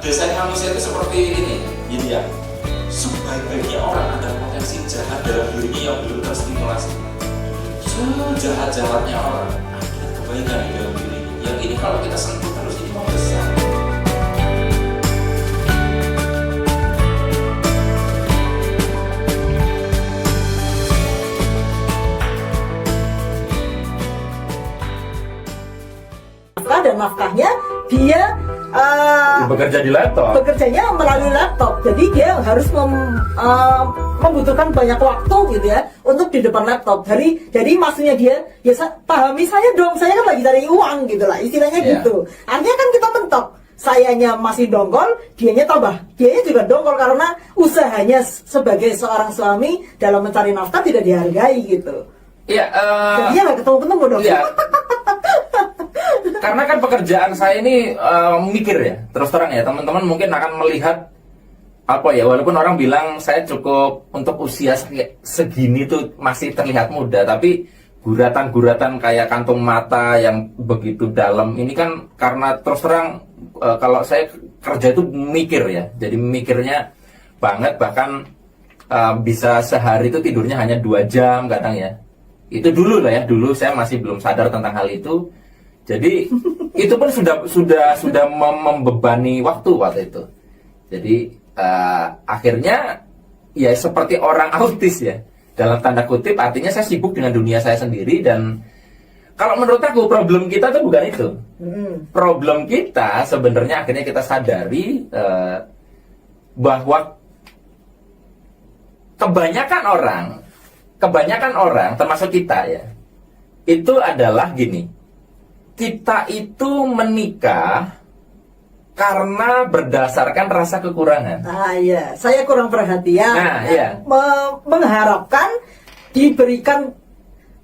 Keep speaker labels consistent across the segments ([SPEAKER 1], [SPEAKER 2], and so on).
[SPEAKER 1] Biasanya manusia itu seperti ini ya. Sebaik-baiknya orang ada potensi jahat dalam dirinya yang belum terstimulasi. Sejahat-jahatnya orang ada kebaikan di dalam diri. Yang ini kalau kita sentuh terus ini membesar.
[SPEAKER 2] Dan nafkahnya dia
[SPEAKER 3] bekerja di laptop.
[SPEAKER 2] bekerjanya melalui laptop, jadi dia harus membutuhkan banyak waktu gitu ya untuk di depan laptop. Jadi maksudnya dia ya pahami saya dong, saya kan lagi cari uang gitu lah istilahnya gitu. Artinya kan kita mentok, sayanya masih dongkol, dianya juga dongkol karena usahanya sebagai seorang suami dalam mencari nafkah tidak dihargai gitu.
[SPEAKER 3] Iya.
[SPEAKER 2] Jadi ya nggak ketemu dong.
[SPEAKER 3] Iya. Karena kan pekerjaan saya ini mikir ya, terus terang ya, teman-teman mungkin akan melihat apa ya, walaupun orang bilang saya cukup untuk usia segini tuh masih terlihat muda, tapi guratan-guratan kayak kantung mata yang begitu dalam ini kan karena terus terang kalau saya kerja itu mikir ya, jadi mikirnya banget, bahkan bisa sehari itu tidurnya hanya 2 jam kadang ya. Itu dulu lah ya, dulu saya masih belum sadar tentang hal itu. Jadi itu pun sudah membebani waktu itu. Jadi akhirnya ya seperti orang autis ya, dalam tanda kutip, artinya saya sibuk dengan dunia saya sendiri. Dan kalau menurut aku problem kita tuh bukan itu. Problem kita sebenarnya akhirnya kita sadari bahwa kebanyakan orang termasuk kita ya, itu adalah gini. Kita itu menikah karena berdasarkan rasa kekurangan.
[SPEAKER 2] Iya, saya kurang perhatian.
[SPEAKER 3] Nah, iya.
[SPEAKER 2] Mengharapkan diberikan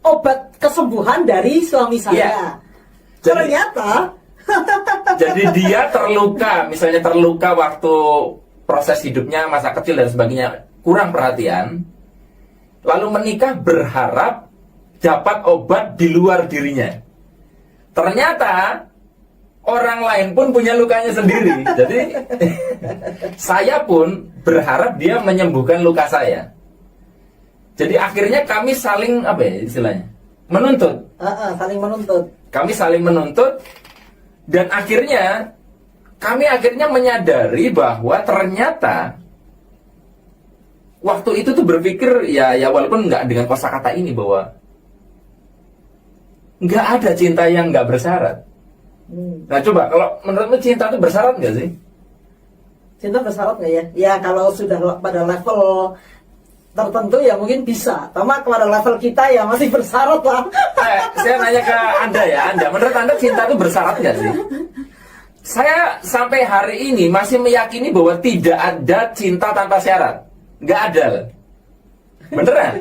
[SPEAKER 2] obat kesembuhan dari suami saya.
[SPEAKER 3] Iya.
[SPEAKER 2] Ternyata
[SPEAKER 3] Jadi dia terluka, misalnya terluka waktu proses hidupnya, masa kecil dan sebagainya, kurang perhatian. Lalu menikah berharap dapat obat di luar dirinya. Ternyata orang lain pun punya lukanya sendiri. Jadi saya pun berharap dia menyembuhkan luka saya. Jadi akhirnya kami saling apa ya istilahnya? Menuntut.
[SPEAKER 2] saling menuntut.
[SPEAKER 3] Kami saling menuntut dan kami akhirnya menyadari bahwa ternyata waktu itu tuh berpikir ya walaupun nggak dengan kosakata ini bahwa nggak ada cinta yang nggak bersyarat. Nah coba kalau menurutmu cinta itu bersyarat nggak sih?
[SPEAKER 2] Cinta bersyarat nggak ya? Ya kalau sudah pada level tertentu ya mungkin bisa. Sama pada level kita ya masih bersyarat lah.
[SPEAKER 3] Saya nanya ke Anda ya, menurut Anda cinta itu bersyarat nggak sih? Saya sampai hari ini masih meyakini bahwa tidak ada cinta tanpa syarat. Nggak ada. Beneran?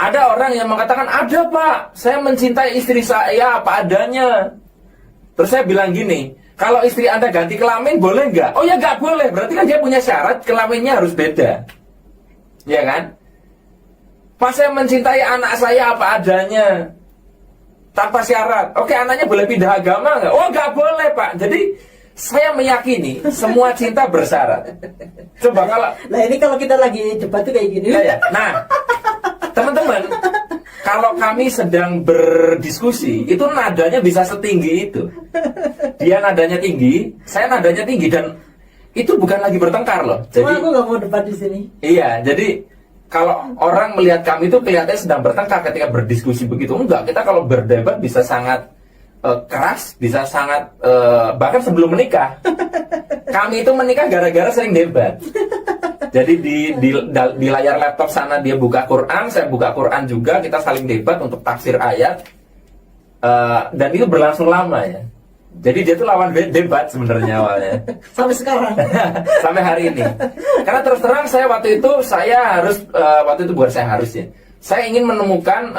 [SPEAKER 3] Ada orang yang mengatakan, ada pak, saya mencintai istri saya apa adanya. Terus saya bilang gini, kalau istri Anda ganti kelamin boleh nggak? Oh ya nggak boleh, berarti kan dia punya syarat kelaminnya harus beda. Ya kan? Pas saya mencintai anak saya apa adanya, tanpa syarat. Oke, anaknya boleh pindah agama nggak? Oh nggak boleh pak. Jadi saya meyakini semua cinta bersyarat. Coba
[SPEAKER 2] Nah ini kalau kita lagi debat tuh kayak gini.
[SPEAKER 3] Nah, teman-teman, kalau kami sedang berdiskusi, itu nadanya bisa setinggi itu. Dia nadanya tinggi, saya nadanya tinggi, dan itu bukan lagi bertengkar loh. Jadi
[SPEAKER 2] aku nggak mau debat di sini.
[SPEAKER 3] Iya, jadi kalau orang melihat kami itu kelihatannya sedang bertengkar ketika berdiskusi begitu. Enggak, kita kalau berdebat bisa sangat keras, bisa sangat bahkan sebelum menikah. Kami itu menikah gara-gara sering debat. Jadi di layar laptop sana dia buka Quran, saya buka Quran juga, kita saling debat untuk tafsir ayat, dan itu berlangsung lama ya. Jadi dia tuh lawan debat sebenarnya awalnya.
[SPEAKER 2] Sampai sekarang.
[SPEAKER 3] Sampai hari ini. Karena terus terang saya waktu itu bukan saya harus ya. Saya ingin menemukan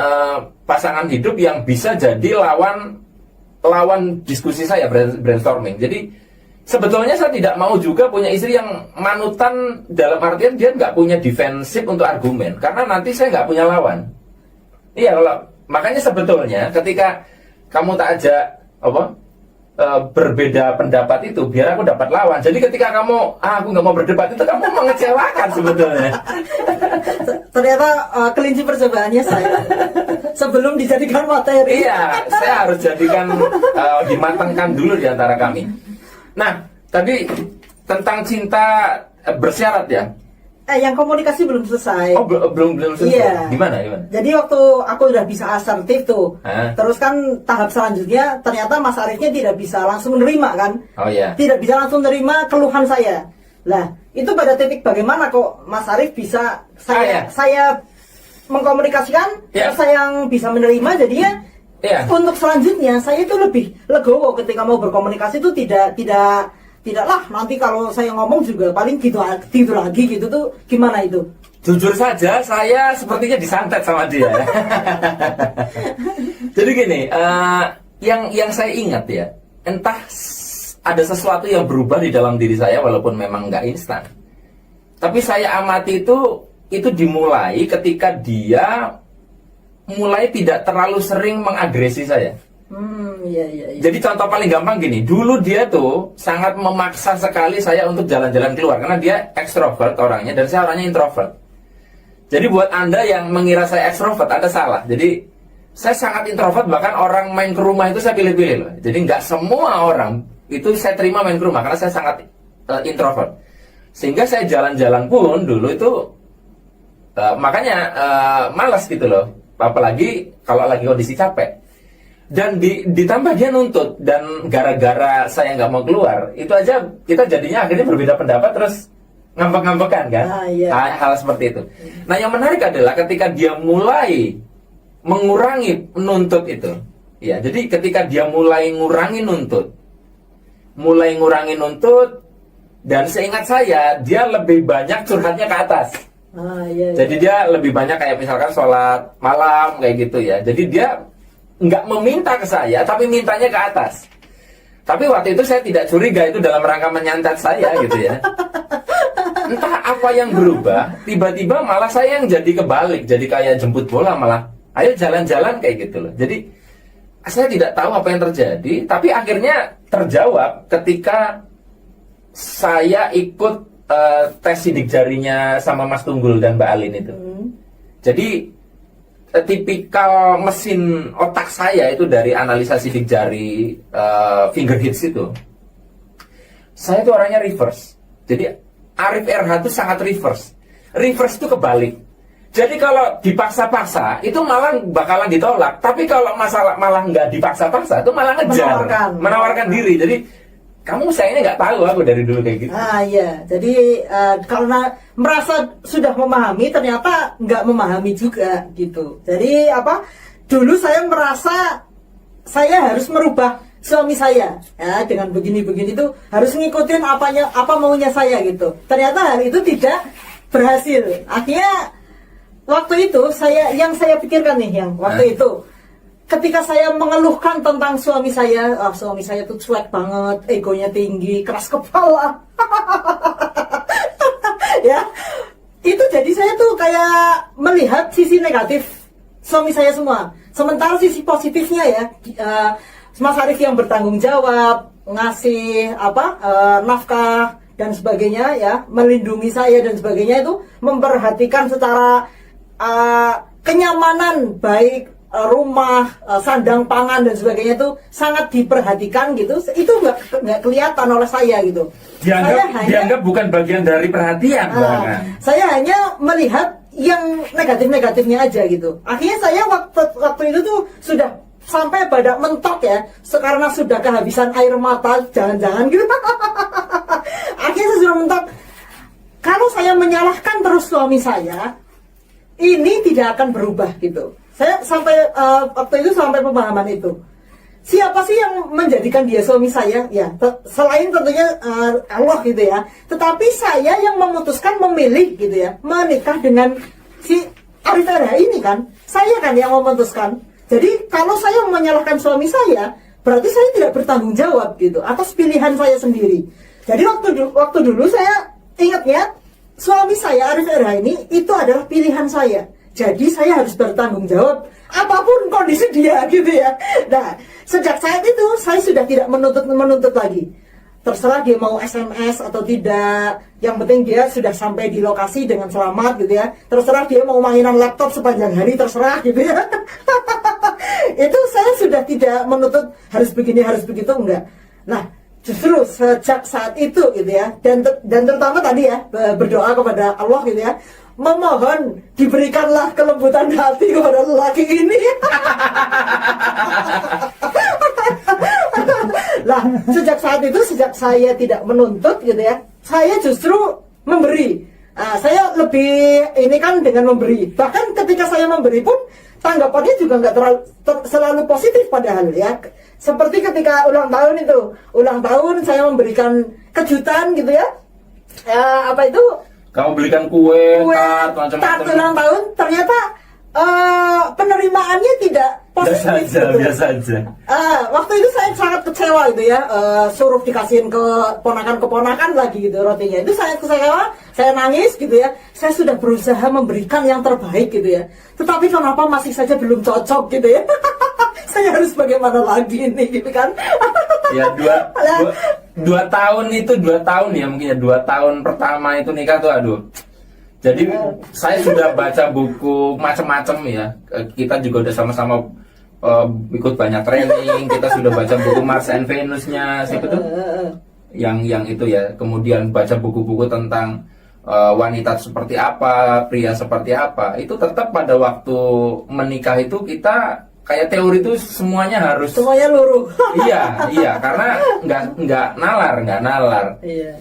[SPEAKER 3] pasangan hidup yang bisa jadi lawan diskusi saya, brainstorming. Jadi sebetulnya saya tidak mau juga punya istri yang manutan, dalam artian dia nggak punya defensif untuk argumen, karena nanti saya nggak punya lawan. Iya, makanya sebetulnya ketika kamu tak ajak berbeda pendapat itu biar aku dapat lawan. Jadi ketika kamu aku nggak mau berdebat itu kamu mengecewakan sebetulnya.
[SPEAKER 2] Ternyata kelinci percobaannya saya sebelum dijadikan materi.
[SPEAKER 3] Iya, saya harus jadikan dimatangkan dulu di antara kami. Nah, tadi tentang cinta bersyarat ya.
[SPEAKER 2] Yang komunikasi belum selesai.
[SPEAKER 3] Oh, belum selesai.
[SPEAKER 2] Iya.
[SPEAKER 3] Gimana?
[SPEAKER 2] Jadi waktu aku udah bisa asertif tuh, terus kan tahap selanjutnya ternyata Mas Arifnya tidak bisa langsung menerima kan?
[SPEAKER 3] Oh iya.
[SPEAKER 2] Tidak bisa langsung menerima keluhan saya. Lah, itu pada titik bagaimana kok Mas Arif bisa saya mengkomunikasikan,
[SPEAKER 3] Iya.
[SPEAKER 2] saya yang bisa menerima, jadinya
[SPEAKER 3] Iya.
[SPEAKER 2] untuk selanjutnya saya itu lebih legowo ketika mau berkomunikasi itu tidaklah nanti kalau saya ngomong juga paling gitu lagi gitu tuh gimana itu?
[SPEAKER 3] Jujur saja, saya sepertinya disantet sama dia. Jadi gini, yang saya ingat ya, entah ada sesuatu yang berubah di dalam diri saya walaupun memang nggak instan. Tapi saya amati itu dimulai ketika dia mulai tidak terlalu sering mengagresi saya.
[SPEAKER 2] Iya.
[SPEAKER 3] Jadi contoh paling gampang gini, dulu dia tuh sangat memaksa sekali saya untuk jalan-jalan keluar karena dia ekstrovert orangnya dan saya orangnya introvert. Jadi buat Anda yang mengira saya ekstrovert, Anda salah. Jadi saya sangat introvert, bahkan orang main ke rumah itu saya pilih-pilih loh. Jadi nggak semua orang itu saya terima main ke rumah karena saya sangat introvert. Sehingga saya jalan-jalan pun dulu itu makanya malas gitu loh. Apalagi kalau lagi kondisi capek. Dan ditambah dia nuntut, dan gara-gara saya nggak mau keluar, itu aja kita jadinya akhirnya berbeda pendapat terus ngambek-ngambekan kan.
[SPEAKER 2] Iya.
[SPEAKER 3] Hal seperti itu. Nah yang menarik adalah ketika dia mulai mengurangi nuntut itu, ya. Jadi ketika dia mulai ngurangi nuntut, dan seingat saya dia lebih banyak curhatnya ke atas.
[SPEAKER 2] Iya.
[SPEAKER 3] Jadi dia lebih banyak kayak misalkan sholat malam kayak gitu ya. Jadi dia nggak meminta ke saya, tapi mintanya ke atas. Tapi waktu itu saya tidak curiga itu dalam rangka menyantet saya gitu ya. Entah apa yang berubah, tiba-tiba malah saya yang jadi kebalik, jadi kayak jemput bola malah. Ayo jalan-jalan kayak gitu loh. Jadi saya tidak tahu apa yang terjadi, tapi akhirnya terjawab ketika saya ikut tes sidik jarinya sama Mas Tunggul dan Mbak Alin itu. Jadi tipikal mesin otak saya itu dari analisa sidik jari finger hits itu, saya itu orangnya reverse. Jadi Arif RH itu sangat reverse. Reverse itu kebalik. Jadi kalau dipaksa-paksa itu malah bakalan ditolak. Tapi kalau masalah malah nggak dipaksa-paksa itu malah ngejar, menawarkan diri. Jadi kamu sayangnya nggak tahu aku dari dulu kayak gitu.
[SPEAKER 2] Iya. Jadi karena merasa sudah memahami, ternyata nggak memahami juga gitu. Jadi dulu saya merasa saya harus merubah suami saya ya, dengan begini-begini itu harus ngikutin apa maunya saya gitu. Ternyata hal itu tidak berhasil. Akhirnya waktu itu saya pikirkan nih waktu itu. Ketika saya mengeluhkan tentang suami saya tuh cuek banget, egonya tinggi, keras kepala. Ya, itu jadi saya tuh kayak melihat sisi negatif suami saya semua. Sementara sisi positifnya ya, Mas Arif yang bertanggung jawab, ngasih nafkah dan sebagainya ya, melindungi saya dan sebagainya, itu memperhatikan secara kenyamanan baik rumah, sandang pangan dan sebagainya itu sangat diperhatikan gitu. Itu nggak kelihatan oleh saya gitu.
[SPEAKER 3] Dianggap bukan bagian dari perhatian.
[SPEAKER 2] Saya hanya melihat yang negatif-negatifnya aja gitu. Akhirnya saya waktu itu tuh sudah sampai badak mentok ya, karena sudah kehabisan air mata, jangan-jangan gitu. Akhirnya saya sudah mentok. Kalau saya menyalahkan terus suami saya, ini tidak akan berubah gitu. Saya waktu itu sampai pemahaman itu. Siapa sih yang menjadikan dia suami saya? Ya, selain tentunya Allah gitu ya. Tetapi saya yang memutuskan, memilih gitu ya, menikah dengan si Arif RH ini kan. Saya kan yang memutuskan. Jadi kalau saya menyalahkan suami saya, berarti saya tidak bertanggung jawab gitu atas pilihan saya sendiri. Jadi waktu dulu saya ingatnya, suami saya Arif RH ini itu adalah pilihan saya. Jadi saya harus bertanggung jawab apapun kondisi dia gitu ya. Nah, sejak saat itu saya sudah tidak menuntut lagi. Terserah dia mau SMS atau tidak, yang penting dia sudah sampai di lokasi dengan selamat gitu ya. Terserah dia mau mainan laptop sepanjang hari, terserah gitu ya. Itu saya sudah tidak menuntut harus begini harus begitu, enggak. Nah, justru sejak saat itu gitu ya, dan terutama tadi ya, berdoa kepada Allah gitu ya, memohon diberikanlah kelembutan hati kepada lelaki ini. Lah, sejak saat itu, sejak saya tidak menuntut gitu ya, saya justru memberi. Saya lebih ini kan dengan memberi. Bahkan ketika saya memberi pun tanggapannya juga nggak selalu positif padahal ya. Seperti ketika ulang tahun itu, ulang tahun saya memberikan kejutan gitu ya. Apa itu?
[SPEAKER 3] Kamu belikan kue, tart,
[SPEAKER 2] tart
[SPEAKER 3] macam-macam.
[SPEAKER 2] ulang tahun, ternyata penerimaannya tidak positif.
[SPEAKER 3] Biasa aja.
[SPEAKER 2] Waktu itu saya sangat kecewa gitu ya, suruh dikasihin ke ponakan-keponakan lagi gitu rotinya. Itu saya kecewa, saya nangis gitu ya. Saya sudah berusaha memberikan yang terbaik gitu ya. Tetapi kenapa masih saja belum cocok gitu ya? Saya harus bagaimana lagi ini gitu kan?
[SPEAKER 3] Ya dua tahun itu 2 tahun ya mungkin ya 2 tahun pertama itu nikah tuh aduh. Jadi saya sudah baca buku macam-macam ya. Kita juga udah sama-sama ikut banyak training. Kita sudah baca buku Mars and Venus-nya siapa tuh? Yang itu ya. Kemudian baca buku-buku tentang wanita seperti apa, pria seperti apa. Itu tetap pada waktu menikah itu kita kayak teori itu semuanya
[SPEAKER 2] luruh.
[SPEAKER 3] iya karena nggak nalar.
[SPEAKER 2] Iya.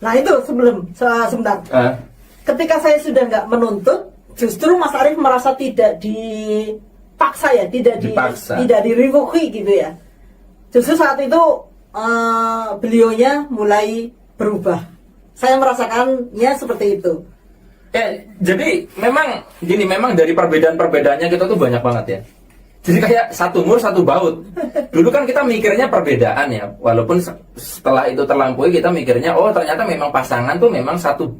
[SPEAKER 2] Nah itu sebentar. Ketika saya sudah nggak menuntut, justru Mas Arief merasa tidak dipaksa ya, tidak dirivuki gitu ya. Justru saat itu beliaunya mulai berubah. Saya merasakannya seperti itu.
[SPEAKER 3] Ya, jadi memang dari perbedaan-perbedaannya kita tuh banyak banget ya. Jadi kayak satu umur satu baut. Dulu kan kita mikirnya perbedaan ya, walaupun setelah itu terlampaui kita mikirnya oh ternyata memang pasangan tuh memang satu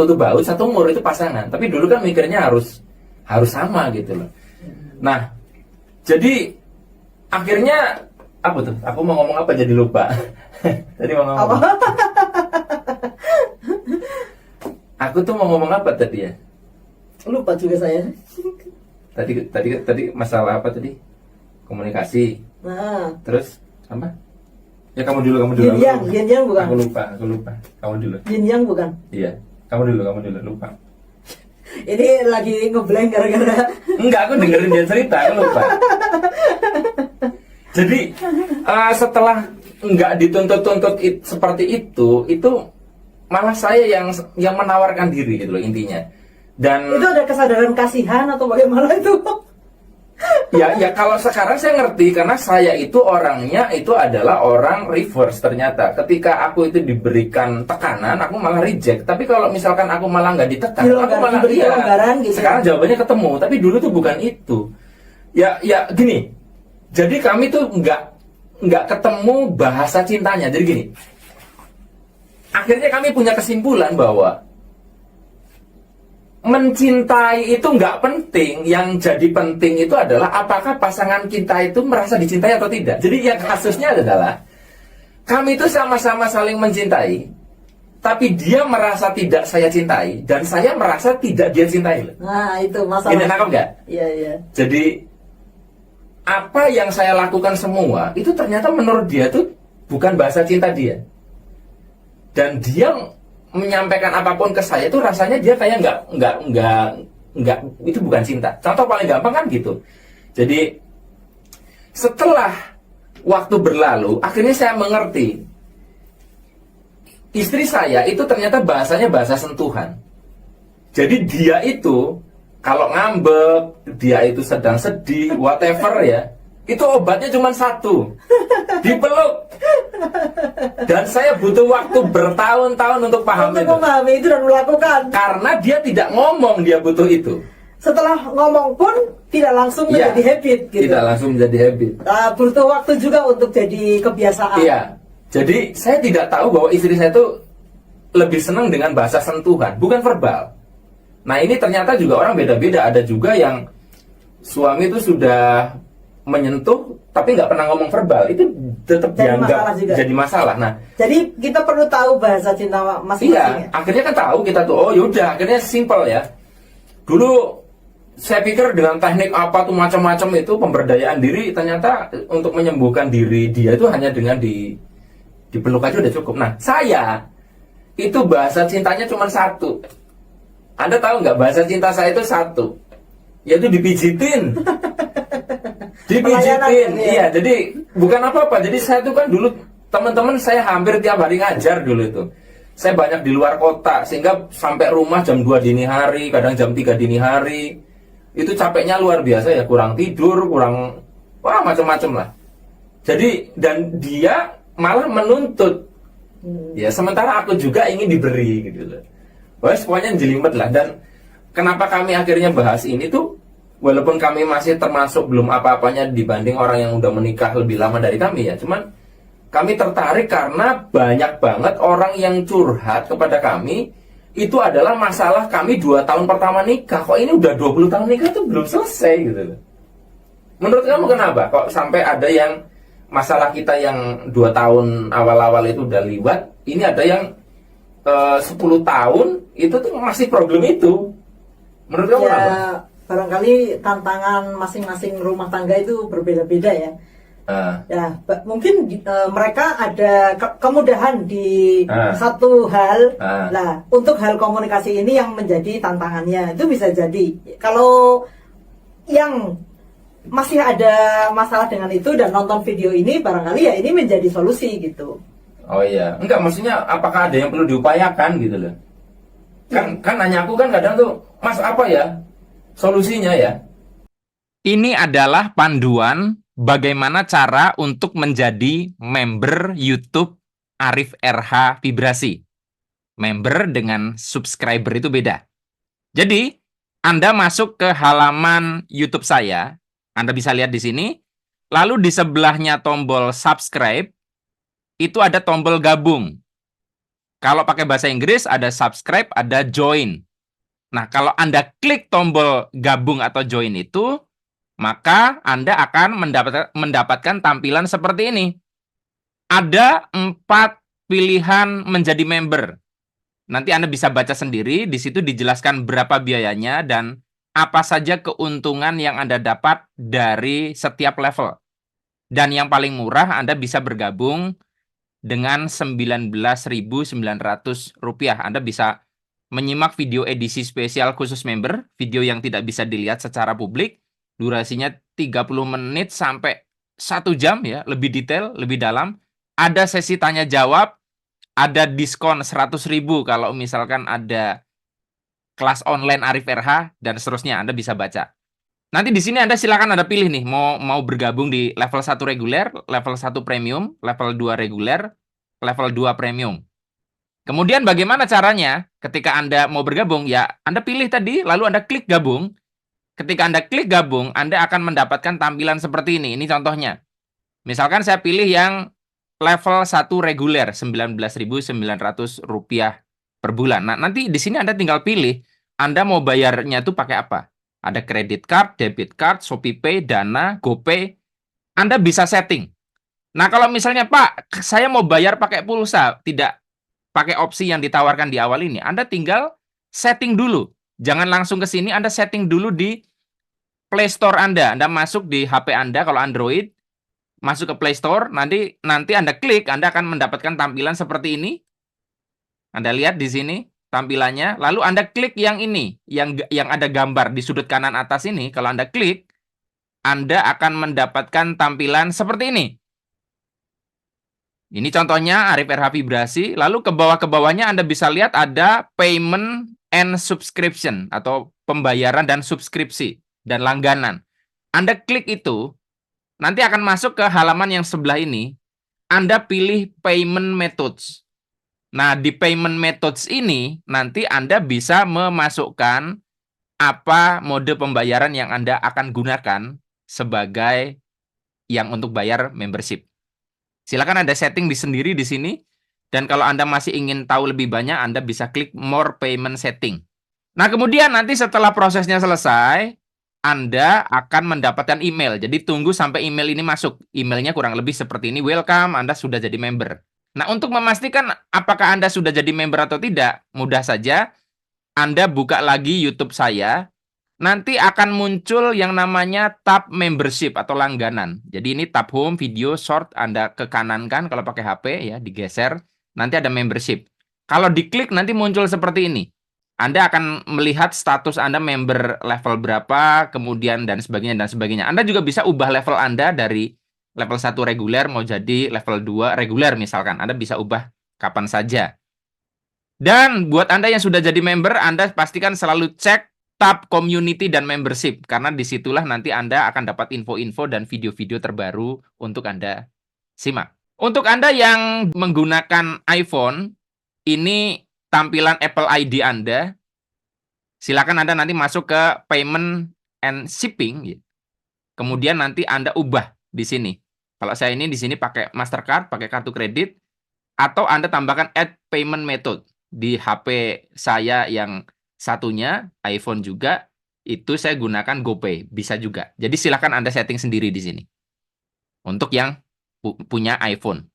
[SPEAKER 3] tuh baut, satu umur itu pasangan. Tapi dulu kan mikirnya harus sama gitu loh. Nah, jadi akhirnya apa tuh? Aku mau ngomong apa jadi lupa. Tadi mau ngomong apa? Aku tuh mau ngomong apa tadi ya?
[SPEAKER 2] Lupa juga saya.
[SPEAKER 3] Tadi masalah apa tadi? Komunikasi.
[SPEAKER 2] Nah.
[SPEAKER 3] Terus apa? Ya kamu dulu.
[SPEAKER 2] Yin yang bukan.
[SPEAKER 3] Aku lupa. Kamu dulu.
[SPEAKER 2] Yin yang bukan.
[SPEAKER 3] Iya. Kamu dulu lupa.
[SPEAKER 2] Ini lagi ngeblank gara-gara.
[SPEAKER 3] Enggak, aku dengerin dia cerita, aku lupa. Jadi setelah nggak dituntut-tuntut seperti itu malah saya yang menawarkan diri gitu loh intinya. Dan
[SPEAKER 2] itu ada kesadaran kasihan atau bagaimana itu?
[SPEAKER 3] Ya kalau sekarang saya ngerti karena saya itu orangnya itu adalah orang reverse ternyata. Ketika aku itu diberikan tekanan, aku malah reject. Tapi kalau misalkan aku malah nggak ditekan, aku malah
[SPEAKER 2] gitu.
[SPEAKER 3] Sekarang jawabannya ketemu. Tapi dulu tuh bukan itu. Ya gini. Jadi kami tuh nggak ketemu bahasa cintanya. Jadi gini. Akhirnya kami punya kesimpulan bahwa mencintai itu nggak penting, yang jadi penting itu adalah apakah pasangan kita itu merasa dicintai atau tidak. Jadi yang kasusnya adalah kami itu sama-sama saling mencintai, tapi dia merasa tidak saya cintai dan saya merasa tidak dia cintai.
[SPEAKER 2] Nah itu masalah.
[SPEAKER 3] Ini nangkep nggak?
[SPEAKER 2] Iya.
[SPEAKER 3] Jadi apa yang saya lakukan semua itu ternyata menurut dia tuh bukan bahasa cinta dia, dan dia menyampaikan apapun ke saya itu rasanya dia kayak nggak itu bukan cinta. Contoh paling gampang kan gitu. Jadi setelah waktu berlalu akhirnya saya mengerti istri saya itu ternyata bahasanya bahasa sentuhan. Jadi dia itu kalau ngambek, dia itu sedang sedih, whatever ya, itu obatnya cuma satu, dipeluk. Dan saya butuh waktu bertahun-tahun untuk paham
[SPEAKER 2] itu. Memahami itu dan melakukan.
[SPEAKER 3] Karena dia tidak ngomong dia butuh itu.
[SPEAKER 2] Setelah ngomong pun tidak langsung menjadi habit gitu.
[SPEAKER 3] Tidak langsung menjadi habit.
[SPEAKER 2] Butuh waktu juga untuk jadi kebiasaan.
[SPEAKER 3] Iya. Jadi saya tidak tahu bahwa istri saya itu lebih senang dengan bahasa sentuhan, bukan verbal. Nah ini ternyata juga orang beda-beda. Ada juga yang suami itu sudah menyentuh tapi nggak pernah ngomong verbal, itu tetap
[SPEAKER 2] Jadi
[SPEAKER 3] dianggap
[SPEAKER 2] masalah juga.
[SPEAKER 3] jadi masalah. Nah
[SPEAKER 2] Jadi kita perlu tahu bahasa cinta masing-masing
[SPEAKER 3] iya,
[SPEAKER 2] ya.
[SPEAKER 3] akhirnya kan tahu kita tuh, oh yaudah, akhirnya simple ya. Dulu saya pikir dengan teknik apa tuh macam-macam itu pemberdayaan diri, ternyata untuk menyembuhkan diri dia itu hanya dengan dipeluk aja udah cukup. Nah saya itu bahasa cintanya cuma satu. Anda tahu nggak bahasa cinta saya itu satu, yaitu dipijitin. Dipijitin,
[SPEAKER 2] Pelayanan, ya.
[SPEAKER 3] iya. Jadi bukan apa-apa. Jadi saya tuh kan dulu teman-teman saya hampir tiap hari ngajar dulu itu. Saya banyak di luar kota sehingga sampai rumah jam 2 dini hari, kadang jam 3 dini hari. Itu capeknya luar biasa ya, kurang tidur, kurang wah macam-macam lah. Jadi dan dia malah menuntut. Ya sementara aku juga ingin diberi gitu loh. Wah, pokoknya jelimet lah. Dan kenapa kami akhirnya bahas ini tuh, walaupun kami masih termasuk belum apa-apanya dibanding orang yang udah menikah lebih lama dari kami ya, cuman kami tertarik karena banyak banget orang yang curhat kepada kami. Itu adalah masalah kami 2 tahun pertama nikah. Kok ini udah 20 tahun nikah tuh belum selesai gitu loh. Menurut kamu kenapa? Kok sampai ada yang masalah kita yang 2 tahun awal-awal itu udah liwat, ini ada yang 10 tahun itu tuh masih problem itu. Menurut kamu
[SPEAKER 2] Ya,
[SPEAKER 3] kenapa?
[SPEAKER 2] barangkali tantangan masing-masing rumah tangga itu berbeda-beda ya. Ya, mungkin mereka ada kemudahan di satu hal. Nah, untuk hal komunikasi ini yang menjadi tantangannya itu bisa jadi. Kalau yang masih ada masalah dengan itu dan nonton video ini, barangkali ya ini menjadi solusi gitu.
[SPEAKER 3] Oh iya, enggak, maksudnya apakah ada yang perlu diupayakan gitu loh? Kan nanya aku kan kadang tuh, Mas apa ya solusinya ya?
[SPEAKER 4] Ini adalah panduan bagaimana cara untuk menjadi member YouTube Arif RH Vibrasi. Member dengan subscriber itu beda. Jadi, Anda masuk ke halaman YouTube saya, Anda bisa lihat di sini, lalu di sebelahnya tombol subscribe, itu ada tombol gabung. Kalau pakai bahasa Inggris, ada subscribe, ada join. Nah, kalau Anda klik tombol gabung atau join itu, maka Anda akan mendapatkan tampilan seperti ini. Ada 4 pilihan menjadi member. Nanti Anda bisa baca sendiri, di situ dijelaskan berapa biayanya dan apa saja keuntungan yang Anda dapat dari setiap level. Dan yang paling murah, Anda bisa bergabung dengan Rp19.900. Anda bisa menyimak video edisi spesial khusus member, video yang tidak bisa dilihat secara publik, durasinya 30 menit sampai 1 jam ya, lebih detail, lebih dalam. Ada sesi tanya jawab, ada diskon 100.000 kalau misalkan ada kelas online Arif RH dan seterusnya. Anda bisa baca. Nanti di sini Anda silakan Anda pilih nih, mau bergabung di level 1 reguler, level 1 premium, level 2 reguler, level 2 premium. Kemudian bagaimana caranya ketika Anda mau bergabung? Ya, Anda pilih tadi, lalu Anda klik gabung. Ketika Anda klik gabung, Anda akan mendapatkan tampilan seperti ini. Ini contohnya. Misalkan saya pilih yang level 1 reguler, Rp19.900 per bulan. Nah, nanti di sini Anda tinggal pilih, Anda mau bayarnya itu pakai apa? Ada kredit card, debit card, ShopeePay, Dana, GoPay. Anda bisa setting. Nah, kalau misalnya, Pak, saya mau bayar pakai pulsa, tidak pakai opsi yang ditawarkan di awal ini, Anda tinggal setting dulu. Jangan langsung ke sini, Anda setting dulu di Play Store Anda. Anda masuk di HP Anda, kalau Android, masuk ke Play Store, nanti Anda klik, Anda akan mendapatkan tampilan seperti ini. Anda lihat di sini tampilannya, lalu Anda klik yang ini, yang ada gambar di sudut kanan atas ini. Kalau Anda klik, Anda akan mendapatkan tampilan seperti ini. Ini contohnya Arif RH Vibrasi. Lalu ke bawahnya Anda bisa lihat ada payment and subscription atau pembayaran dan subskripsi dan langganan. Anda klik itu, nanti akan masuk ke halaman yang sebelah ini. Anda pilih payment methods. Nah, di payment methods ini, nanti Anda bisa memasukkan apa mode pembayaran yang Anda akan gunakan sebagai yang untuk bayar membership. Silakan Anda setting sendiri di sini. Dan kalau Anda masih ingin tahu lebih banyak, Anda bisa klik More Payment Setting. Nah, kemudian nanti setelah prosesnya selesai, Anda akan mendapatkan email. Jadi tunggu sampai email ini masuk. Emailnya kurang lebih seperti ini, welcome, Anda sudah jadi member. Nah, untuk memastikan apakah Anda sudah jadi member atau tidak, mudah saja. Anda buka lagi YouTube saya, nanti akan muncul yang namanya tab membership atau langganan. Jadi ini tab home, video, short, Anda ke kanan kan kalau pakai HP ya, digeser, nanti ada membership. Kalau diklik nanti muncul seperti ini. Anda akan melihat status Anda member level berapa, kemudian dan sebagainya dan sebagainya. Anda juga bisa ubah level Anda dari level 1 reguler mau jadi level 2 reguler misalkan. Anda bisa ubah kapan saja. Dan buat Anda yang sudah jadi member, Anda pastikan selalu cek tab community dan membership. Karena disitulah nanti Anda akan dapat info-info dan video-video terbaru untuk Anda simak. Untuk Anda yang menggunakan iPhone, ini tampilan Apple ID Anda, silakan Anda nanti masuk ke payment and shipping, kemudian nanti Anda ubah di sini. Kalau saya ini di sini pakai Mastercard, pakai kartu kredit, atau Anda tambahkan add payment method. Di HP saya yang satunya, iPhone juga, itu saya gunakan GoPay, bisa juga. Jadi silakan Anda setting sendiri di sini. Untuk yang punya iPhone.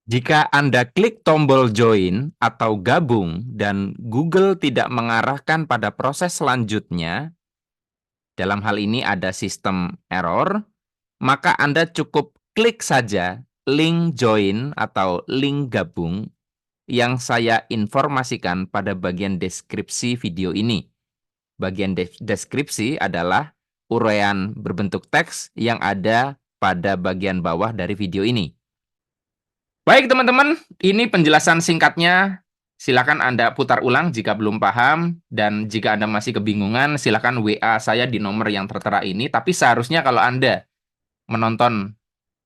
[SPEAKER 4] Jika Anda klik tombol join atau gabung dan Google tidak mengarahkan pada proses selanjutnya, dalam hal ini ada sistem error, maka Anda cukup klik saja link join atau link gabung yang saya informasikan pada bagian deskripsi video ini. Bagian deskripsi adalah uraian berbentuk teks yang ada pada bagian bawah dari video ini. Baik teman-teman, ini penjelasan singkatnya. Silakan Anda putar ulang jika belum paham, dan jika Anda masih kebingungan, silakan WA saya di nomor yang tertera ini. Tapi seharusnya kalau Anda menonton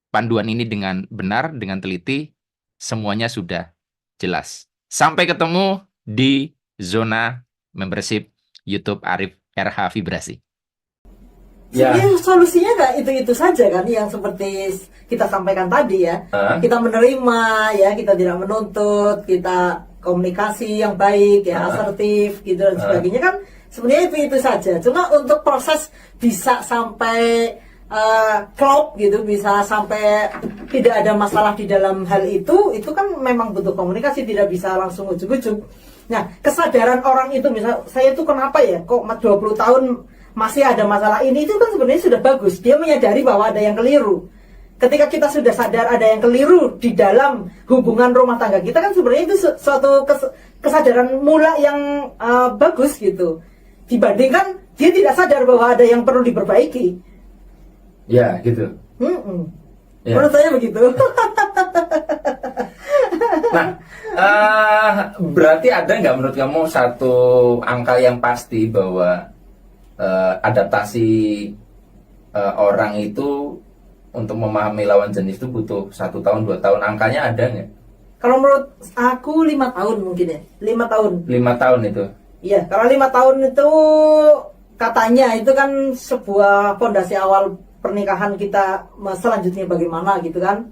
[SPEAKER 4] panduan ini dengan benar, dengan teliti, semuanya sudah jelas. Sampai ketemu di zona membership YouTube Arif RH Vibrasi.
[SPEAKER 2] Sebenarnya solusinya nggak itu-itu saja kan, yang seperti kita sampaikan tadi ya. Kita menerima ya, kita tidak menuntut, kita komunikasi yang baik ya, asertif gitu dan sebagainya kan. Sebenarnya itu saja. Cuma untuk proses bisa sampai klop gitu, bisa sampai tidak ada masalah di dalam hal itu kan memang butuh komunikasi, tidak bisa langsung ujuk-ujuk. Nah, kesadaran orang itu, misal saya tuh kenapa ya kok 20 tahun masih ada masalah ini, itu kan sebenarnya sudah bagus. Dia menyadari bahwa ada yang keliru. Ketika kita sudah sadar ada yang keliru di dalam hubungan rumah tangga kita, kan sebenarnya itu suatu kesadaran mula yang bagus gitu. Dibandingkan dia tidak sadar bahwa ada yang perlu diperbaiki.
[SPEAKER 3] Ya, gitu. Ya.
[SPEAKER 2] Menurut saya begitu.
[SPEAKER 3] Nah, berarti ada nggak menurut kamu satu angka yang pasti bahwa adaptasi orang itu untuk memahami lawan jenis itu butuh 1 tahun, 2 tahun? Angkanya ada nggak?
[SPEAKER 2] Kalau menurut aku 5 tahun mungkin ya. 5 tahun.
[SPEAKER 3] 5 tahun itu?
[SPEAKER 2] Iya, kalau 5 tahun itu katanya itu kan sebuah fondasi awal pernikahan kita selanjutnya bagaimana gitu kan.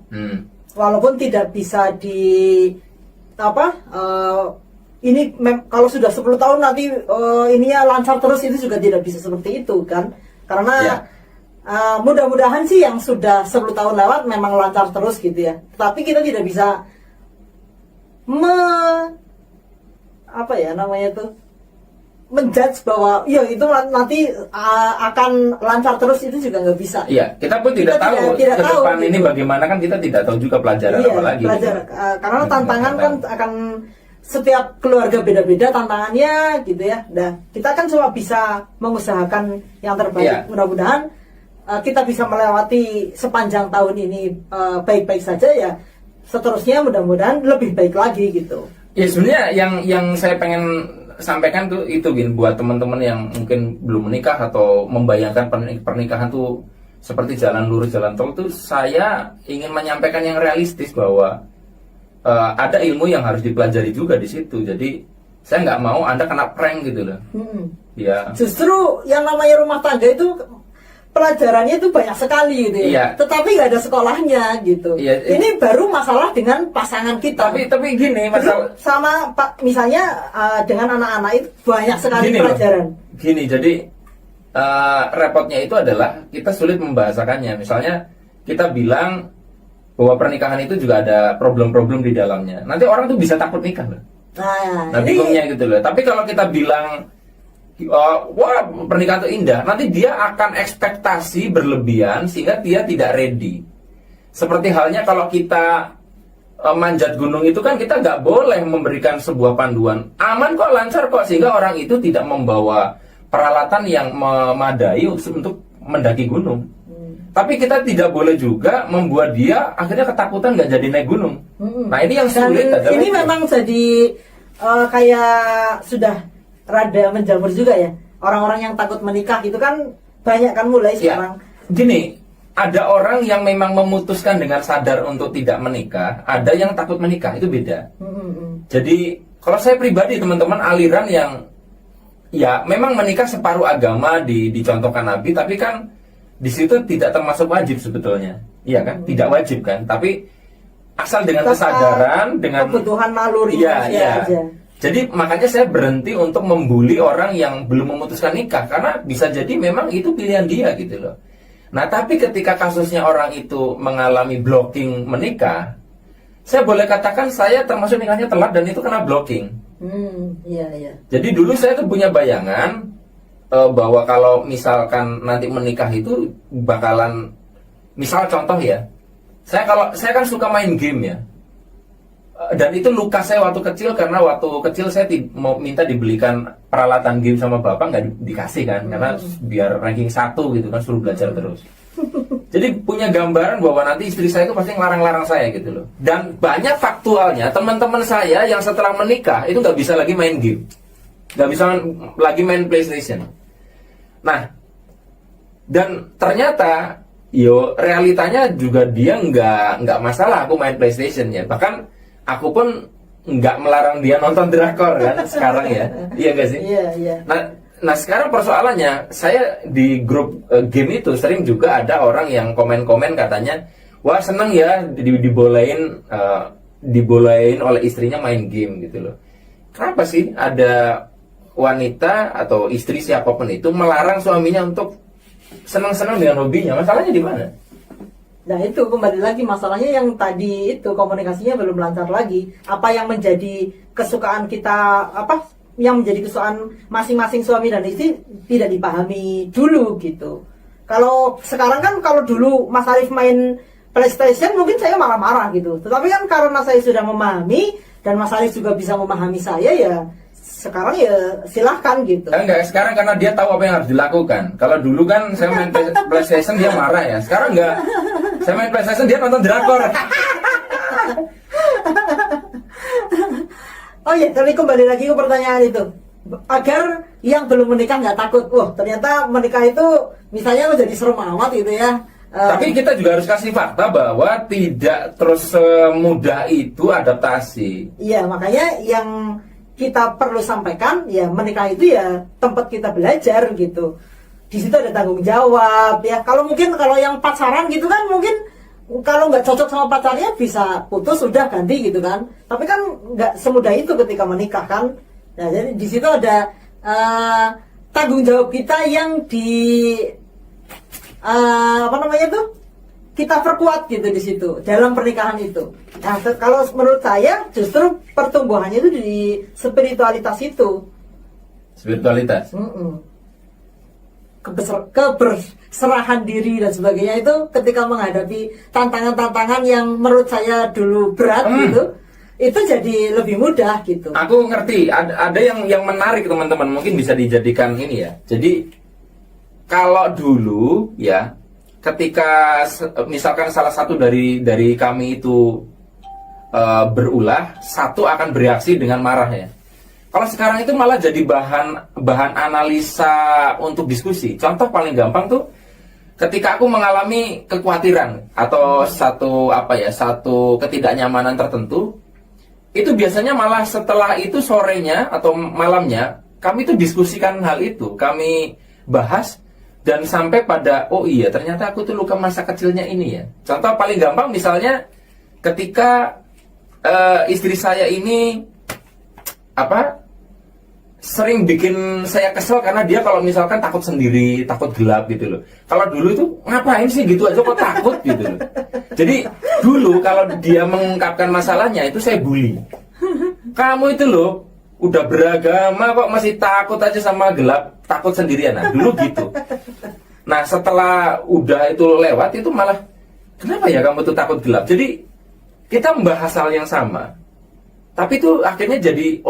[SPEAKER 2] Walaupun tidak bisa ini kalau sudah 10 tahun nanti ininya lancar terus, itu juga tidak bisa seperti itu kan. Karena mudah-mudahan sih yang sudah 10 tahun lewat memang lancar terus gitu ya. Tapi kita tidak bisa menjudge bahwa ya itu nanti akan lancar terus, itu juga nggak bisa.
[SPEAKER 3] Iya, kita pun tidak tahu ke depan ini gitu. Bagaimana kan kita tidak tahu juga pelajaran apa lagi.
[SPEAKER 2] Karena tantangan kan akan setiap keluarga beda-beda tantangannya gitu ya. Nah, kita kan cuma bisa mengusahakan yang terbaik. Mudah-mudahan kita bisa melewati sepanjang tahun ini baik-baik saja ya. Seterusnya mudah-mudahan lebih baik lagi gitu.
[SPEAKER 3] Ya sebenarnya yang saya pengen sampaikan tuh itu Gin, buat teman-teman yang mungkin belum menikah atau membayangkan pernikahan tuh seperti jalan lurus, jalan tol, tuh saya ingin menyampaikan yang realistis bahwa ada ilmu yang harus dipelajari juga di situ. Jadi saya nggak mau Anda kena prank gitu loh. Ya.
[SPEAKER 2] Justru yang namanya rumah tangga itu pelajarannya itu banyak sekali gitu ya.
[SPEAKER 3] Iya.
[SPEAKER 2] Tetapi nggak ada sekolahnya gitu.
[SPEAKER 3] Iya,
[SPEAKER 2] Ini baru masalah dengan pasangan kita.
[SPEAKER 3] Tapi gini masalah.
[SPEAKER 2] Sama Pak, misalnya dengan anak-anak itu banyak sekali
[SPEAKER 3] Gini loh.
[SPEAKER 2] pelajaran.
[SPEAKER 3] Gini, jadi repotnya itu adalah kita sulit membahasakannya. Misalnya kita bilang bahwa pernikahan itu juga ada problem-problem di dalamnya. Nanti orang tuh bisa takut nikah loh. Nah,
[SPEAKER 2] ini
[SPEAKER 3] bingungnya gitu loh. Tapi kalau kita bilang wah pernikahan itu indah, nanti dia akan ekspektasi berlebihan sehingga dia tidak ready. Seperti halnya kalau kita manjat gunung itu kan kita nggak boleh memberikan sebuah panduan aman kok, lancar kok, sehingga orang itu tidak membawa peralatan yang memadai untuk mendaki gunung. Tapi kita tidak boleh juga membuat dia akhirnya ketakutan nggak jadi naik gunung. Nah ini yang
[SPEAKER 2] Dan
[SPEAKER 3] sulit adalah
[SPEAKER 2] ini
[SPEAKER 3] itu.
[SPEAKER 2] memang jadi kayak sudah rada menjamur juga ya. Orang-orang yang takut menikah itu kan banyak kan mulai
[SPEAKER 3] Ya,
[SPEAKER 2] sekarang.
[SPEAKER 3] gini, ada orang yang memang memutuskan dengan sadar untuk tidak menikah, ada yang takut menikah, itu beda. Jadi kalau saya pribadi teman-teman, aliran yang ya memang menikah separuh agama dicontohkan Nabi, tapi kan di situ tidak termasuk wajib sebetulnya, iya kan? Tidak wajib kan? Tapi asal dengan
[SPEAKER 2] Tetap
[SPEAKER 3] kesadaran, dengan
[SPEAKER 2] kebutuhan naluri
[SPEAKER 3] iya,
[SPEAKER 2] manusia
[SPEAKER 3] iya.
[SPEAKER 2] aja.
[SPEAKER 3] Jadi makanya saya berhenti untuk membuli orang yang belum memutuskan nikah, karena bisa jadi memang itu pilihan dia gitu loh. Nah tapi ketika kasusnya orang itu mengalami blocking menikah, saya boleh katakan saya termasuk nikahnya telat dan itu kena blocking.
[SPEAKER 2] Iya, iya.
[SPEAKER 3] Jadi dulu saya tuh punya bayangan bahwa kalau misalkan nanti menikah itu bakalan, misal contoh ya, saya kan suka main game ya. Dan itu luka saya waktu kecil, karena waktu kecil saya mau minta dibelikan peralatan game sama bapak, nggak dikasih kan, karena biar ranking 1 gitu kan, suruh belajar terus. Jadi punya gambaran bahwa nanti istri saya itu pasti ngelarang-larang saya gitu loh. Dan banyak faktualnya teman-teman saya yang setelah menikah itu nggak bisa lagi main game, nggak bisa lagi main PlayStation. Nah, dan ternyata realitanya juga dia nggak masalah aku main PlayStation ya. Bahkan aku pun nggak melarang dia nonton drakor kan sekarang ya, iya gak sih?
[SPEAKER 2] Iya, iya.
[SPEAKER 3] Nah sekarang persoalannya, saya di grup game itu sering juga ada orang yang komen-komen katanya, wah seneng ya dibolehin oleh istrinya main game gitu loh. Kenapa sih ada wanita atau istri siapapun itu melarang suaminya untuk senang-senang dengan hobinya? Masalahnya di mana?
[SPEAKER 2] Nah itu kembali lagi masalahnya yang tadi itu komunikasinya belum lancar lagi. Apa yang menjadi kesukaan kita, apa yang menjadi kesukaan masing-masing suami dan istri tidak dipahami dulu gitu. Kalau sekarang kan, kalau dulu Mas Arif main PlayStation mungkin saya marah-marah gitu. Tetapi kan karena saya sudah memahami dan Mas Arif juga bisa memahami saya, ya sekarang ya silahkan gitu.
[SPEAKER 3] Enggak, sekarang karena dia tahu apa yang harus dilakukan. Kalau dulu kan saya main PlayStation dia marah ya. Sekarang enggak. Saya main PlayStation dia nonton drakor.
[SPEAKER 2] Oh ya, tapi kembali lagi ke pertanyaan itu. Agar yang belum menikah nggak takut. Wah, ternyata menikah itu misalnya menjadi serem amat gitu ya.
[SPEAKER 3] Tapi kita juga harus kasih fakta bahwa tidak terus semudah itu adaptasi.
[SPEAKER 2] Iya, makanya yang kita perlu sampaikan ya, menikah itu ya tempat kita belajar gitu. Di situ ada tanggung jawab ya. Kalau yang pacaran gitu kan, mungkin kalau nggak cocok sama pacarnya bisa putus, udah ganti gitu kan. Tapi kan nggak semudah itu ketika menikah kan. Nah, jadi di situ ada tanggung jawab kita yang kita perkuat gitu di situ dalam pernikahan itu. Nah, kalau menurut saya justru pertumbuhannya itu di spiritualitas itu.
[SPEAKER 3] Spiritualitas.
[SPEAKER 2] Keberserahan diri dan sebagainya itu ketika menghadapi tantangan-tantangan yang menurut saya dulu berat gitu, itu jadi lebih mudah gitu.
[SPEAKER 3] Aku ngerti, ada yang menarik teman-teman, mungkin bisa dijadikan ini ya. Jadi kalau dulu ya, ketika misalkan salah satu dari kami itu berulah, satu akan bereaksi dengan marah ya. Kalau sekarang itu malah jadi bahan analisa untuk diskusi. Contoh paling gampang tuh, ketika aku mengalami kekhawatiran atau satu ketidaknyamanan tertentu, itu biasanya malah setelah itu sorenya atau malamnya kami tuh diskusikan hal itu, kami bahas Dan sampai pada, oh iya ternyata aku tuh luka masa kecilnya ini ya. Contoh paling gampang misalnya ketika istri saya ini sering bikin saya kesel karena dia kalau misalkan takut sendiri, takut gelap gitu loh. Kalau dulu itu ngapain sih gitu aja kok takut gitu loh. Jadi dulu kalau dia mengungkapkan masalahnya itu saya bully. Kamu itu loh udah beragama kok masih takut aja sama gelap, takut sendirian. Nah dulu gitu. Nah setelah udah itu lewat itu malah kenapa ya kamu tuh takut gelap. Jadi kita membahas hal yang sama, tapi itu akhirnya jadi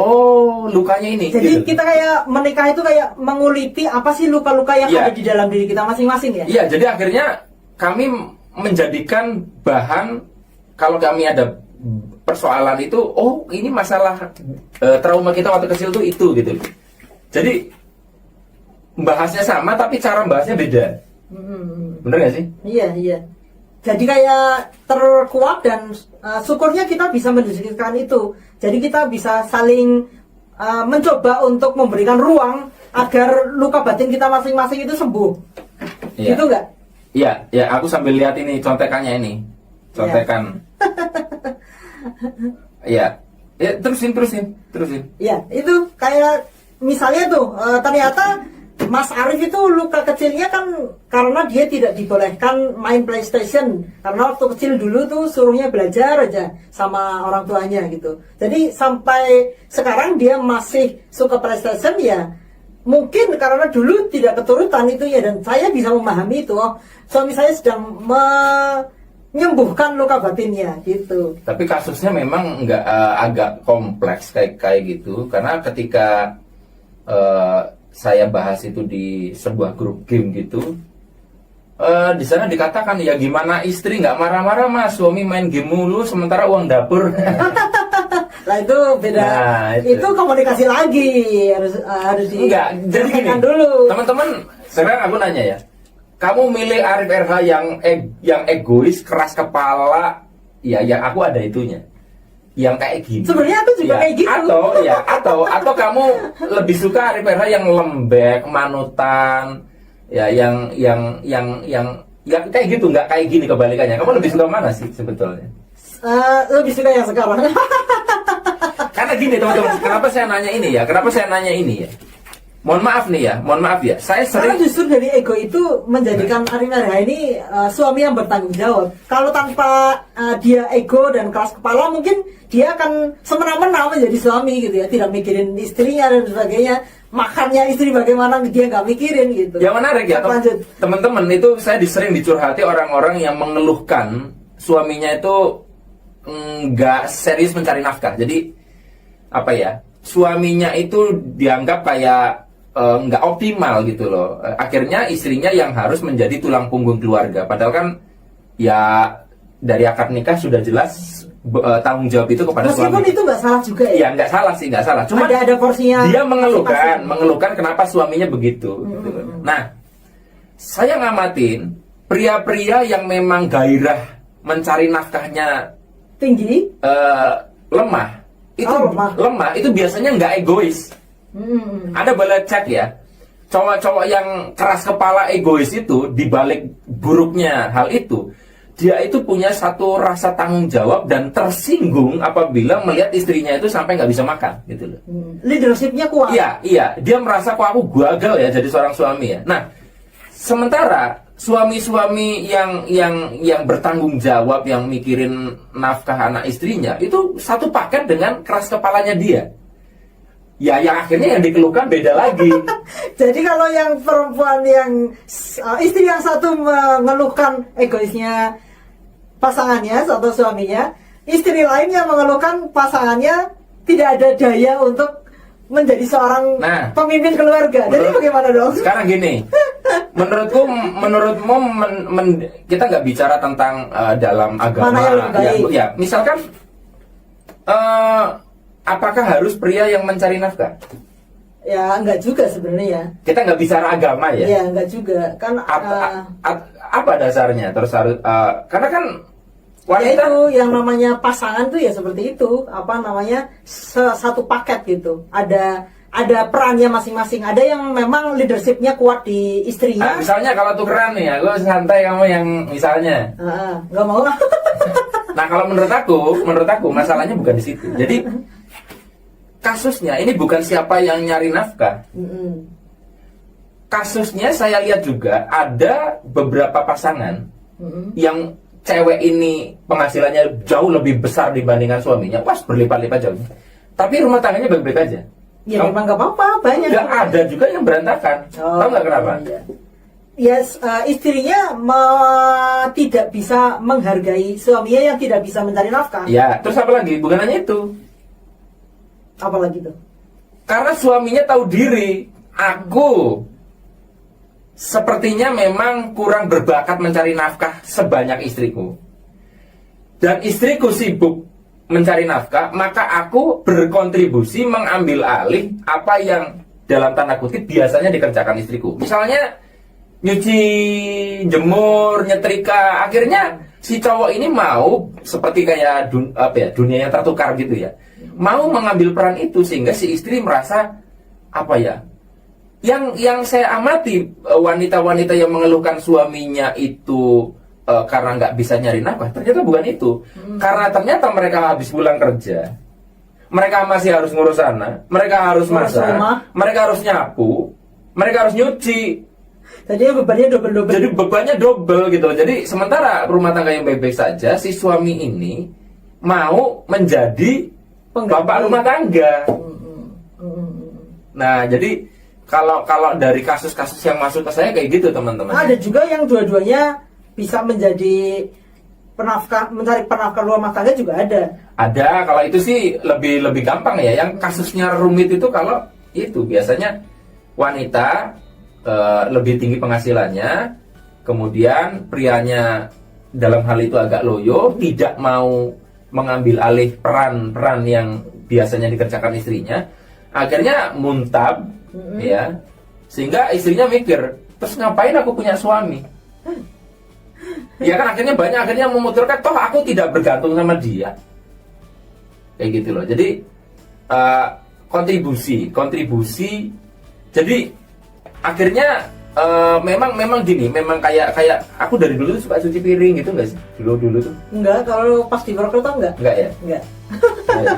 [SPEAKER 3] lukanya ini.
[SPEAKER 2] Jadi
[SPEAKER 3] gitu.
[SPEAKER 2] kita kayak menikah itu kayak menguliti apa sih luka-luka yang
[SPEAKER 3] Iya.
[SPEAKER 2] ada di dalam diri kita masing-masing ya.
[SPEAKER 3] Iya, jadi akhirnya kami menjadikan bahan kalau kami ada persoalan itu, ini masalah trauma kita waktu kecil tuh itu gitu. Jadi bahasnya sama tapi cara bahasnya beda. Bener gak sih?
[SPEAKER 2] Iya, iya. Jadi kayak terkuak dan syukurnya kita bisa mendiskusikan itu. Jadi kita bisa saling mencoba untuk memberikan ruang agar luka batin kita masing-masing itu sembuh.
[SPEAKER 3] Iya.
[SPEAKER 2] Gitu nggak?
[SPEAKER 3] Iya, ya aku sambil lihat ini contekannya ini. Contekan. Iya. Ya, terusin.
[SPEAKER 2] Ya, itu kayak misalnya tuh ternyata Mas Arif itu luka kecilnya kan karena dia tidak dibolehkan main PlayStation karena waktu kecil dulu tuh suruhnya belajar aja sama orang tuanya gitu. Jadi sampai sekarang dia masih suka PlayStation ya mungkin karena dulu tidak keturutan itu ya, dan saya bisa memahami itu. Suami saya sedang menyembuhkan luka batinnya gitu.
[SPEAKER 3] Tapi kasusnya memang nggak agak kompleks kayak gitu karena ketika saya bahas itu di sebuah grup game gitu, di sana dikatakan ya gimana istri nggak marah-marah mas, suami main game mulu sementara uang dapur.
[SPEAKER 2] Lah itu beda.
[SPEAKER 3] Nah,
[SPEAKER 2] itu komunikasi lagi harus
[SPEAKER 3] Enggak, jadi gini
[SPEAKER 2] dulu.
[SPEAKER 3] teman-teman, sekarang aku nanya ya, kamu milih Arif RH yang egois, keras kepala, ya yang aku ada itunya, yang kayak gini.
[SPEAKER 2] Sebenarnya aku juga
[SPEAKER 3] Ya,
[SPEAKER 2] kayak gitu.
[SPEAKER 3] Atau kamu lebih suka Arif RH yang lembek, manutan, ya yang kayak gitu, nggak kayak gini kebalikannya. Kamu lebih suka mana sih sebetulnya?
[SPEAKER 2] Lebih suka yang sekarang.
[SPEAKER 3] Karena gini teman-teman, kenapa saya nanya ini ya? Mohon maaf ya. Saya
[SPEAKER 2] Karena
[SPEAKER 3] sering
[SPEAKER 2] justru dari ego itu menjadikan Arif RH ini suami yang bertanggung jawab. Kalau tanpa dia ego dan keras kepala, mungkin dia akan semena-mena menjadi suami gitu ya, tidak mikirin istrinya dan sebagainya. Makannya istri bagaimana dia nggak mikirin gitu.
[SPEAKER 3] yang menarik ya
[SPEAKER 2] Lanjut.
[SPEAKER 3] teman-teman, itu saya sering dicurhati orang-orang yang mengeluhkan suaminya itu nggak serius mencari nafkah. Jadi apa ya, suaminya itu dianggap kayak nggak optimal gitu loh. Akhirnya istrinya yang harus menjadi tulang punggung keluarga. Padahal kan ya dari akad nikah sudah jelas tanggung jawab itu kepada
[SPEAKER 2] Meskipun
[SPEAKER 3] suami.
[SPEAKER 2] itu nggak salah juga ya.
[SPEAKER 3] Iya, nggak salah. Cuma
[SPEAKER 2] ada porsinya.
[SPEAKER 3] dia
[SPEAKER 2] masing-masing.
[SPEAKER 3] mengeluhkan kenapa suaminya begitu. Gitu. Nah, saya ngamatin pria-pria yang memang gairah mencari nafkahnya
[SPEAKER 2] Tinggi.
[SPEAKER 3] lemah. Itu
[SPEAKER 2] Lemah.
[SPEAKER 3] itu biasanya nggak egois. Ada boleh cek ya, cowok-cowok yang keras kepala egois itu, dibalik buruknya hal itu, dia itu punya satu rasa tanggung jawab dan tersinggung apabila melihat istrinya itu sampai nggak bisa makan gitu loh.
[SPEAKER 2] Leadershipnya kuat.
[SPEAKER 3] Iya, dia merasa kok aku gagal ya jadi seorang suami ya. Nah, sementara suami-suami yang bertanggung jawab, yang mikirin nafkah anak istrinya, itu satu paket dengan keras kepalanya dia. Ya, yang akhirnya yang dikeluhkan beda lagi.
[SPEAKER 2] Jadi kalau yang perempuan yang istri yang satu mengeluhkan egoisnya pasangannya atau suaminya, istri lain yang mengeluhkan pasangannya tidak ada daya untuk menjadi seorang pemimpin keluarga. Jadi bagaimana dong?
[SPEAKER 3] Sekarang gini, menurutmu kita nggak bicara tentang dalam agama.
[SPEAKER 2] Mana yang lebih baik?
[SPEAKER 3] Ya, misalkan apakah harus pria yang mencari nafkah?
[SPEAKER 2] Ya enggak juga sebenarnya.
[SPEAKER 3] Kita nggak bicara agama ya.
[SPEAKER 2] Ya enggak juga kan.
[SPEAKER 3] Apa dasarnya? Terus harus karena kan wanita
[SPEAKER 2] ya itu yang namanya pasangan tuh ya seperti itu, apa namanya, satu paket gitu. Ada ada perannya masing-masing. Ada yang memang leadershipnya kuat di
[SPEAKER 3] Nah,
[SPEAKER 2] istrinya.
[SPEAKER 3] misalnya kalau tukeran nih, aku santai, kamu yang misalnya.
[SPEAKER 2] Nggak mau.
[SPEAKER 3] Nah, kalau menurut aku masalahnya bukan di situ. Jadi kasusnya ini bukan siapa yang nyari nafkah. Kasusnya saya lihat juga ada beberapa pasangan yang cewek ini penghasilannya jauh lebih besar dibandingkan suaminya, pas berlipat-lipat jauh. Tapi rumah tangganya baik-baik aja.
[SPEAKER 2] Ya memang nggak apa-apa, banyak.
[SPEAKER 3] Nggak ada juga yang berantakan. Tahu nggak kenapa?
[SPEAKER 2] Iya. Istrinya tidak bisa menghargai suaminya yang tidak bisa mencari nafkah.
[SPEAKER 3] Ya, terus apa lagi? Bukan hanya itu.
[SPEAKER 2] Apalagi tuh?
[SPEAKER 3] Karena suaminya tahu diri, aku sepertinya memang kurang berbakat mencari nafkah sebanyak istriku. Dan istriku sibuk mencari nafkah, maka aku berkontribusi mengambil alih apa yang dalam tanda kutip biasanya dikerjakan istriku. Misalnya nyuci, jemur, nyetrika. Akhirnya si cowok ini mau seperti kayak dunia yang tertukar gitu ya. Mau mengambil peran itu sehingga si istri merasa apa ya? Yang saya amati wanita-wanita yang mengeluhkan suaminya itu karena nggak bisa nyari nafkah, ternyata bukan itu. Karena ternyata mereka habis pulang kerja, mereka masih harus ngurus anak, mereka harus masak, mereka harus nyapu, mereka harus nyuci.
[SPEAKER 2] Jadi bebannya double-double.
[SPEAKER 3] Jadi bebannya double gitu. Jadi sementara rumah tangga yang baik-baik saja, si suami ini mau menjadi bapak rumah tangga. Nah, jadi kalau dari kasus-kasus yang masuk ke saya kayak gitu, teman-teman.
[SPEAKER 2] Ada juga yang dua-duanya bisa menjadi mencari penafkah rumah tangga juga ada.
[SPEAKER 3] Ada, kalau itu sih lebih gampang ya. Yang kasusnya rumit itu kalau itu biasanya wanita lebih tinggi penghasilannya, kemudian prianya dalam hal itu agak loyo, tidak mau mengambil alih peran-peran yang biasanya dikerjakan istrinya, akhirnya muntab, ya, sehingga istrinya mikir, terus ngapain aku punya suami? Ya kan akhirnya memutuskan, toh aku tidak bergantung sama dia, kayak gitu loh. Jadi kontribusi, jadi akhirnya memang gini, memang kayak aku dari dulu tuh suka cuci piring gitu nggak sih? Dulu tuh.
[SPEAKER 2] Enggak, kalau pas di Purwokerto enggak.
[SPEAKER 3] Enggak ya?
[SPEAKER 2] Enggak.
[SPEAKER 3] Enggak ya?